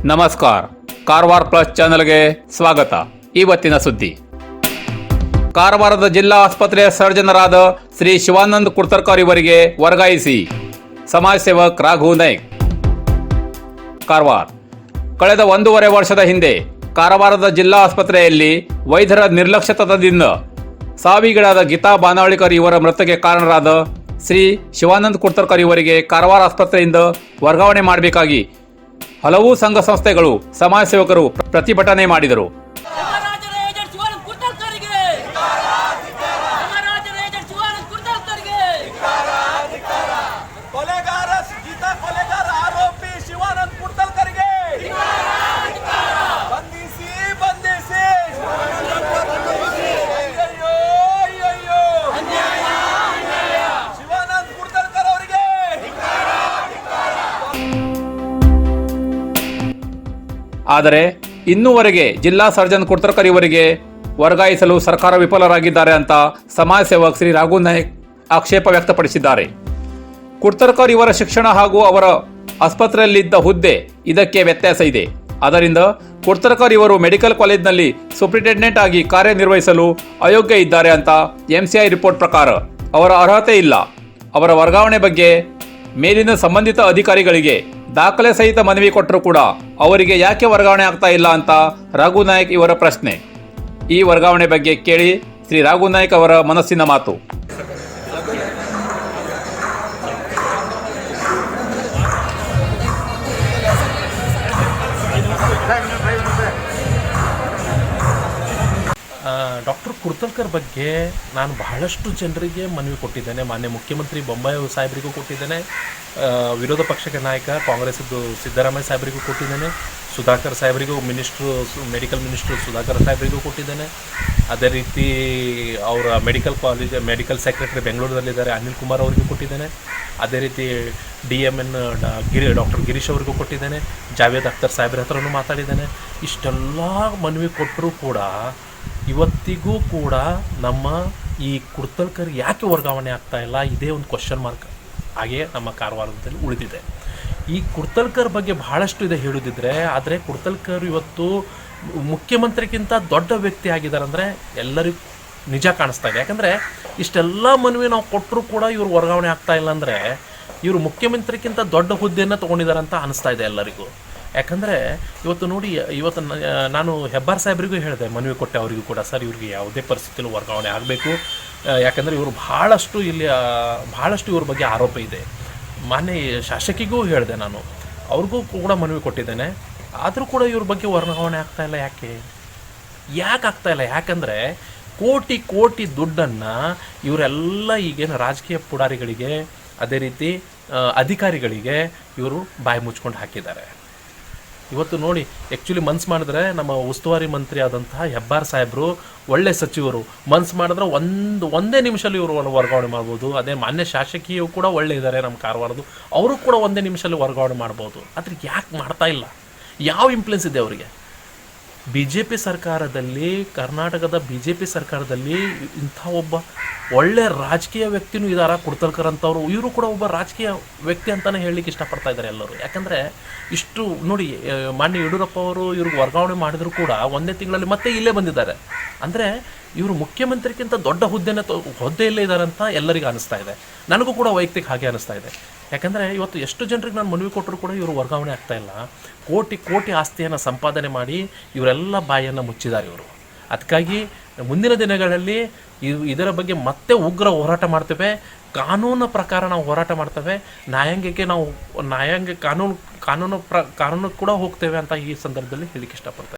ನಮಸ್ಕಾರ. ಕಾರವಾರ ಪ್ಲಸ್ ಚಾನೆಲ್ಗೆ ಸ್ವಾಗತ. ಇವತ್ತಿನ ಸುದ್ದಿ. ಕಾರವಾರದ ಜಿಲ್ಲಾ ಆಸ್ಪತ್ರೆಯ ಸರ್ಜನರಾದ ಶ್ರೀ ಶಿವಾನಂದ ಕುರ್ತರ್ಕರ್ ಇವರಿಗೆ ವರ್ಗಾಯಿಸಿ ಸಮಾಜ ಸೇವಕ್ ರಾಘು ನಾಯ್ಕ್. ಕಾರವಾರ. ಕಳೆದ 1.5 ವರ್ಷದ ಹಿಂದೆ ಕಾರವಾರದ ಜಿಲ್ಲಾ ಆಸ್ಪತ್ರೆಯಲ್ಲಿ ವೈದ್ಯರ ನಿರ್ಲಕ್ಷ್ಯತನದಿಂದ ಸಾವಿಗೀಡಾದ ಗೀತಾ ಬಾನಾವಳಿಕರ್ ಇವರ ಮೃತ್ಯುಗೆ ಕಾರಣರಾದ ಶ್ರೀ ಶಿವಾನಂದ ಕುರ್ತರ್ಕರ್ ಇವರಿಗೆ ಕಾರವಾರ ಆಸ್ಪತ್ರೆಯಿಂದ ವರ್ಗಾವಣೆ ಮಾಡಬೇಕಾಗಿ ಹಲವು ಸಂಘ ಸಂಸ್ಥೆಗಳು ಸಮಾಜ ಸೇವಕರು ಪ್ರತಿಭಟನೆ ಮಾಡಿದರು. ಆದರೆ ಇನ್ನೂವರೆಗೆ ಜಿಲ್ಲಾ ಸರ್ಜನ್ ಕುರ್ತರ್ಕರ್ ಇವರಿಗೆ ವರ್ಗಾಯಿಸಲು ಸರ್ಕಾರ ವಿಫಲರಾಗಿದ್ದಾರೆ ಅಂತ ಸಮಾಜ ಸೇವಕ್ ಶ್ರೀ ರಾಘು ನಾಯ್ಕ್ ಆಕ್ಷೇಪ ವ್ಯಕ್ತಪಡಿಸಿದ್ದಾರೆ. ಕುರ್ತರ್ಕರ್ ಇವರ ಶಿಕ್ಷಣ ಹಾಗೂ ಅವರ ಆಸ್ಪತ್ರೆಯಲ್ಲಿದ್ದ ಹುದ್ದೆ ಇದಕ್ಕೆ ವ್ಯತ್ಯಾಸ ಇದೆ. ಆದ್ದರಿಂದ ಕುರ್ತರ್ಕರ್ ಇವರು ಮೆಡಿಕಲ್ ಕಾಲೇಜಿನಲ್ಲಿ ಸೂಪರಿಂಟೆಂಡೆಂಟ್ ಆಗಿ ಕಾರ್ಯನಿರ್ವಹಿಸಲು ಅಯೋಗ್ಯ ಇದ್ದಾರೆ ಅಂತ ಎಂಸಿಐ ರಿಪೋರ್ಟ್ ಪ್ರಕಾರ ಅವರ ಅರ್ಹತೆ ಇಲ್ಲ. ಅವರ ವರ್ಗಾವಣೆ ಬಗ್ಗೆ ಮೇಲಿನ ಸಂಬಂಧಿತ ಅಧಿಕಾರಿಗಳಿಗೆ ದಾಖಲೆ ಸಹಿತ ಮನವಿ ಕೊಟ್ಟರೂ ಕೂಡ ಅವರಿಗೆ ಯಾಕೆ ವರ್ಗಾವಣೆ ಆಗ್ತಾ ಇಲ್ಲ ಅಂತ ರಾಘು ನಾಯ್ಕ್ ಇವರ ಪ್ರಶ್ನೆ. ಈ ವರ್ಗಾವಣೆ ಬಗ್ಗೆ ಕೇಳಿ ಶ್ರೀ ರಾಘು ನಾಯ್ಕ್ ಅವರ ಮನಸ್ಸಿನ ಮಾತು. ಡಾಕ್ಟರ್ ಕುರ್ತರ್ಕರ್ ಬಗ್ಗೆ ನಾನು ಬಹಳಷ್ಟು ಜನರಿಗೆ ಮನವಿ ಕೊಟ್ಟಿದ್ದೇನೆ. ಮಾನ್ಯ ಮುಖ್ಯಮಂತ್ರಿ ಬೊಮ್ಮಾಯಿ ಸಾಹೇಬರಿಗೂ ಕೊಟ್ಟಿದ್ದೇನೆ, ವಿರೋಧ ಪಕ್ಷದ ನಾಯಕ ಕಾಂಗ್ರೆಸ್ದು ಸಿದ್ದರಾಮಯ್ಯ ಸಾಹೇಬರಿಗೂ ಕೊಟ್ಟಿದ್ದೇನೆ, ಸುಧಾಕರ್ ಸಾಹೇಬರಿಗೂ ಮೆಡಿಕಲ್ ಮಿನಿಸ್ಟ್ರು ಸುಧಾಕರ್ ಸಾಹೇಬರಿಗೂ ಕೊಟ್ಟಿದ್ದೇನೆ. ಅದೇ ರೀತಿ ಅವರ ಮೆಡಿಕಲ್ ಸೆಕ್ರೆಟರಿ ಬೆಂಗಳೂರಲ್ಲಿದ್ದಾರೆ ಅನಿಲ್ ಕುಮಾರ್ ಅವರಿಗೂ ಕೊಟ್ಟಿದ್ದೇನೆ. ಅದೇ ರೀತಿ DMN ಡಾಕ್ಟರ್ ಗಿರೀಶ್ ಅವರಿಗೂ ಕೊಟ್ಟಿದ್ದೇನೆ. ಜಾವೇದ್ ಅಖ್ತರ್ ಸಾಹೇಬ್ರ ಹತ್ರನೂ ಮಾತಾಡಿದ್ದೇನೆ. ಇಷ್ಟೆಲ್ಲ ಮನವಿ ಕೊಟ್ಟರೂ ಕೂಡ ಇವತ್ತಿಗೂ ಕೂಡ ನಮ್ಮ ಈ ಕುರ್ತರ್ಕರ್ ಯಾಕೆ ವರ್ಗಾವಣೆ ಆಗ್ತಾ ಇಲ್ಲ, ಇದೇ ಒಂದು ಕ್ವಶನ್ ಮಾರ್ಕ್ ಹಾಗೆ ನಮ್ಮ ಕಾರವಾರದಲ್ಲಿ ಉಳಿದಿದೆ. ಈ ಕುರ್ತರ್ಕರ್ ಬಗ್ಗೆ ಬಹಳಷ್ಟು ಇದೆ ಹೇಳೋದಿದ್ರೆ, ಆದರೆ ಕುರ್ತರ್ಕರ್ ಇವತ್ತು ಮುಖ್ಯಮಂತ್ರಿಗಿಂತ ದೊಡ್ಡ ವ್ಯಕ್ತಿ ಆಗಿದ್ದಾರೆ ಅಂದರೆ ಎಲ್ಲರಿಗೂ ನಿಜ ಕಾಣಿಸ್ತಾ ಇದೆ. ಯಾಕಂದರೆ ಇಷ್ಟೆಲ್ಲ ಮನವಿ ನಾವು ಕೊಟ್ಟರೂ ಕೂಡ ಇವರು ವರ್ಗಾವಣೆ ಆಗ್ತಾ ಇಲ್ಲ ಅಂದರೆ ಇವರು ಮುಖ್ಯಮಂತ್ರಿಗಿಂತ ದೊಡ್ಡ ಹುದ್ದೆಯನ್ನು ತೊಗೊಂಡಿದ್ದಾರೆ ಅಂತ ಅನಿಸ್ತಾ ಇದೆ ಎಲ್ಲರಿಗೂ. ಯಾಕಂದರೆ ಇವತ್ತು ನೋಡಿ, ಇವತ್ತು ನಾನು ಹೆಬ್ಬಾರ್ ಸಾಹೇಬರಿಗೂ ಹೇಳಿದೆ, ಮನವಿ ಕೊಟ್ಟೆ ಅವರಿಗೂ ಕೂಡ, ಸರ್ ಇವ್ರಿಗೆ ಯಾವುದೇ ಪರಿಸ್ಥಿತಿಯಲ್ಲೂ ವರ್ಗಾವಣೆ ಆಗಬೇಕು. ಯಾಕಂದರೆ ಇವರು ಬಹಳಷ್ಟು ಇವ್ರ ಬಗ್ಗೆ ಆರೋಪ ಇದೆ. ಮಾನ್ಯ ಶಾಸಕಿಗೂ ಹೇಳಿದೆ, ನಾನು ಅವ್ರಿಗೂ ಕೂಡ ಮನವಿ ಕೊಟ್ಟಿದ್ದೇನೆ. ಆದರೂ ಕೂಡ ಇವ್ರ ಬಗ್ಗೆ ವರ್ಗಾವಣೆ ಆಗ್ತಾಯಿಲ್ಲ. ಯಾಕೆ ಆಗ್ತಾಯಿಲ್ಲ? ಯಾಕಂದರೆ ಕೋಟಿ ದುಡ್ಡನ್ನು ಇವರೆಲ್ಲ ಈಗೇನು ರಾಜಕೀಯ ಪುಡಾರಿಗಳಿಗೆ ಅದೇ ರೀತಿ ಅಧಿಕಾರಿಗಳಿಗೆ ಇವರು ಬಾಯಿ ಮುಚ್ಕೊಂಡು ಹಾಕಿದ್ದಾರೆ. ಇವತ್ತು ನೋಡಿ, ಆ್ಯಕ್ಚುಲಿ ಮನ್ಸು ಮಾಡಿದ್ರೆ ನಮ್ಮ ಉಸ್ತುವಾರಿ ಮಂತ್ರಿ ಆದಂತಹ ಹೆಬ್ಬಾರ್ ಸಾಹೇಬರು ಒಳ್ಳೆ ಸಚಿವರು, ಮನ್ಸು ಮಾಡಿದ್ರೆ ಒಂದೇ ನಿಮಿಷದಲ್ಲಿ ಇವರು ವರ್ಗಾವಣೆ ಮಾಡ್ಬೋದು. ಅದೇ ಮಾನ್ಯ ಶಾಸಕಿಯು ಕೂಡ ಒಳ್ಳೆ ಇದ್ದಾರೆ ನಮ್ಮ ಕಾರವಾರದು, ಅವರು ಕೂಡ ಒಂದೇ ನಿಮಿಷದಲ್ಲಿ ವರ್ಗಾವಣೆ ಮಾಡ್ಬೋದು. ಆದರೆ ಯಾಕೆ ಮಾಡ್ತಾ ಇಲ್ಲ? ಯಾವ ಇಂಪ್ಲೆನ್ಸ್ ಇದೆ ಅವರಿಗೆ? BJP ಸರ್ಕಾರದಲ್ಲಿ, ಕರ್ನಾಟಕದ BJP ಸರ್ಕಾರದಲ್ಲಿ ಇಂಥ ಒಬ್ಬ ಒಳ್ಳೆ ರಾಜಕೀಯ ವ್ಯಕ್ತಿನೂ ಇದ್ದಾರೆ ಕುರ್ತರ್ಕರ್ ಅಂತವರು. ಇವರು ಕೂಡ ಒಬ್ಬ ರಾಜಕೀಯ ವ್ಯಕ್ತಿ ಅಂತಲೇ ಹೇಳಲಿಕ್ಕೆ ಇಷ್ಟಪಡ್ತಾ ಇದ್ದಾರೆ ಎಲ್ಲರೂ. ಯಾಕಂದರೆ ಇಷ್ಟು ನೋಡಿ, ಮಾನ್ಯ ಯಡಿಯೂರಪ್ಪ ಅವರು ಇವ್ರಿಗೆ ವರ್ಗಾವಣೆ ಮಾಡಿದ್ರು ಕೂಡ ಒಂದೇ ತಿಂಗಳಲ್ಲಿ ಮತ್ತೆ ಇಲ್ಲೇ ಬಂದಿದ್ದಾರೆ. ಅಂದರೆ ಇವರು ಮುಖ್ಯಮಂತ್ರಿಗಿಂತ ದೊಡ್ಡ ಹುದ್ದೆಯಲ್ಲೇ ಇದ್ದಾರೆ ಅಂತ ಎಲ್ಲರಿಗೂ ಅನಿಸ್ತಾ ಇದೆ. ನನಗೂ ಕೂಡ ವೈಯಕ್ತಿಕ ಹಾಗೆ ಅನಿಸ್ತಾ ಇದೆ. ಯಾಕಂದರೆ ಇವತ್ತು ಎಷ್ಟು ಜನರಿಗೆ ನಾನು ಮನವಿ ಕೊಟ್ಟರು ಕೂಡ ಇವರು ವರ್ಗಾವಣೆ ಆಗ್ತಾಯಿಲ್ಲ. ಕೋಟಿ ಆಸ್ತಿಯನ್ನು ಸಂಪಾದನೆ ಮಾಡಿ ಇವರೆಲ್ಲ ಬಾಯಿಯನ್ನು ಮುಚ್ಚಿದ್ದಾರೆ ಇವರು. ಅದಕ್ಕಾಗಿ ಮುಂದಿನ ದಿನಗಳಲ್ಲಿ ಇದರ ಬಗ್ಗೆ ಮತ್ತೆ ಉಗ್ರ ಹೋರಾಟ ಮಾಡ್ತೇವೆ. ಕಾನೂನು ಪ್ರಕಾರ ನಾವು ಹೋರಾಟ ಮಾಡ್ತೇವೆ. ಕಾನೂನು ಕೂಡ ಹೋಗ್ತೇವೆ ಅಂತ ಈ ಸಂದರ್ಭದಲ್ಲಿ ಹೇಳಲಿಕ್ಕೆ ಇಷ್ಟಪಡ್ತೇವೆ.